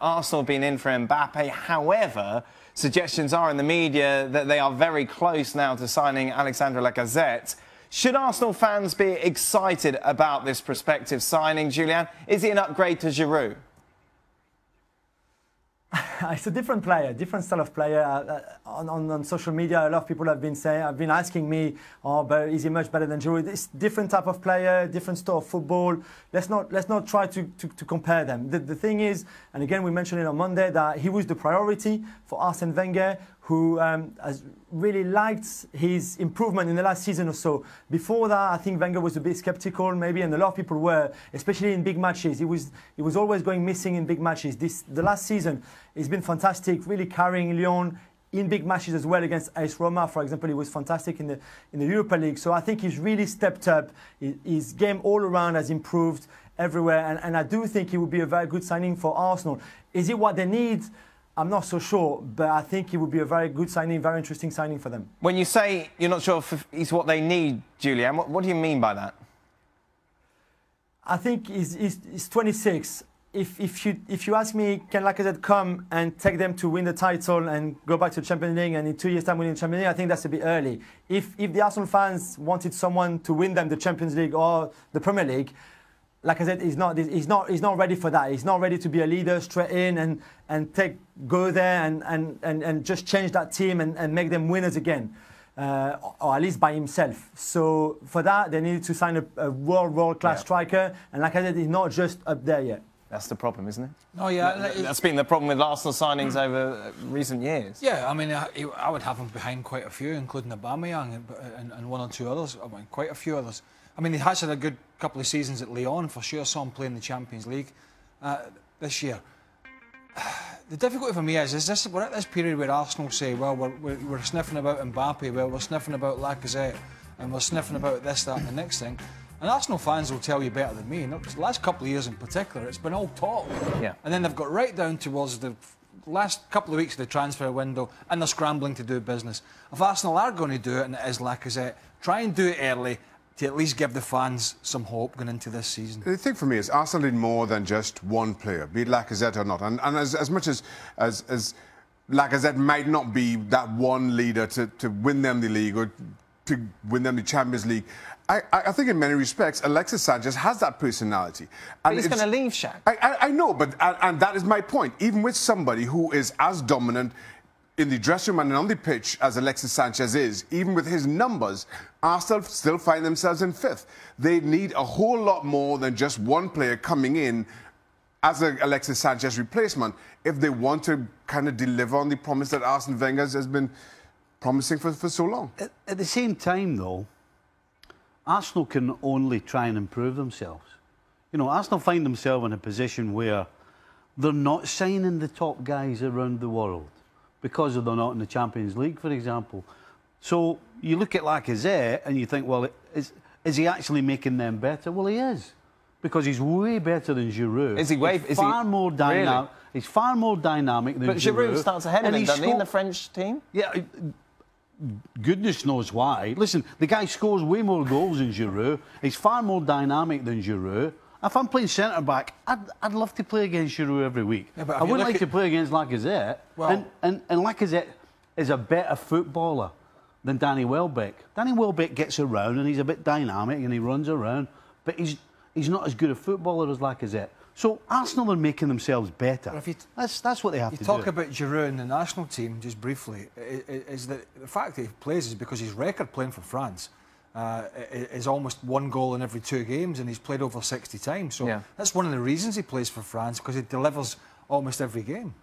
Arsenal have been in for Mbappe. However, suggestions are in the media that they are very close now to signing Alexandre Lacazette. Should Arsenal fans be excited about this prospective signing, Julian? Is he an upgrade to Giroud? It's a different player, different style of player. On social media, a lot of people have been asking me, oh, but is he much better than Giroud? It's different type of player, different style of football. Let's not try to compare them. The thing is, and again we mentioned it on Monday, that he was the priority for Arsene Wenger, who has really liked his improvement in the last season or so. Before that, I think Wenger was a bit sceptical, maybe, and a lot of people were, especially in big matches. He was always going missing in big matches. The last season, he's been fantastic, really carrying Lyon in big matches as well against AS Roma, for example. He was fantastic in the Europa League. So I think he's really stepped up. His game all around has improved everywhere, and I do think he would be a very good signing for Arsenal. Is it what they need? I'm not so sure, but I think it would be a very good signing, very interesting signing for them. When you say you're not sure if he's what they need, Julian, what do you mean by that? I think he's 26. If you ask me, can Lacazette come and take them to win the title and go back to the Champions League and in 2 years' time win the Champions League, I think that's a bit early. If the Arsenal fans wanted someone to win them the Champions League or the Premier League, Lacazette is not ready for that. He's not ready to be a leader straight in and go there and just change that team and make them winners again, or at least by himself. So for that, they need to sign a world-class striker, and Lacazette is not just up there yet. That's the problem, isn't it? Oh, yeah. That's been the problem with Arsenal signings over recent years. Yeah, I mean, I would have him behind quite a few, including Aubameyang and one or two others. I mean, quite a few others. I mean, he has had a good couple of seasons at Lyon, for sure. Saw him play in the Champions League this year. The difficulty for me is we're at this period where Arsenal say, well, we're sniffing about Mbappe, well, we're sniffing about Lacazette, and we're sniffing about this, that, and the next thing. And Arsenal fans will tell you better than me. The last couple of years in particular, it's been all talk. Yeah. And then they've got right down towards the last couple of weeks of the transfer window, and they're scrambling to do business. If Arsenal are going to do it, and it is Lacazette, try and do it early, to at least give the fans some hope going into this season. The thing for me is Arsenal need more than just one player, be it Lacazette or not. And as much as Lacazette might not be that one leader to win them the league or to win them the Champions League, I think in many respects Alexis Sanchez has that personality. But he's going to leave, Shaq. I know, but and that is my point. Even with somebody who is as dominant in the dressing room and on the pitch as Alexis Sanchez is, even with his numbers, Arsenal still find themselves in fifth. They need a whole lot more than just one player coming in as an Alexis Sanchez replacement if they want to kind of deliver on the promise that Arsene Wenger has been promising for so long. At the same time, though, Arsenal can only try and improve themselves. You know, Arsenal find themselves in a position where they're not signing the top guys around the world because they're not in the Champions League, for example. So you look at Lacazette and you think, well, is he actually making them better? Well, he is, because he's way better than Giroud. Is he way? He's far more dynamic. Really? He's far more dynamic than Giroud. But Giroud starts ahead of him, doesn't he, in the French team? Yeah. Goodness knows why. Listen, the guy scores way more goals than Giroud. He's far more dynamic than Giroud. If I'm playing centre-back, I'd love to play against Giroud every week. Yeah, I wouldn't like to play against Lacazette. Well, and Lacazette is a better footballer than Danny Welbeck. Danny Welbeck gets around and he's a bit dynamic and he runs around, but he's not as good a footballer as Lacazette. So Arsenal are making themselves better. That's what they have to do. You talk about Giroud in the national team, just briefly, is that the fact that he plays is because his record playing for France is almost 1 goal in every 2 games, and he's played over 60 times. So that's one of the reasons he plays for France, because he delivers almost every game.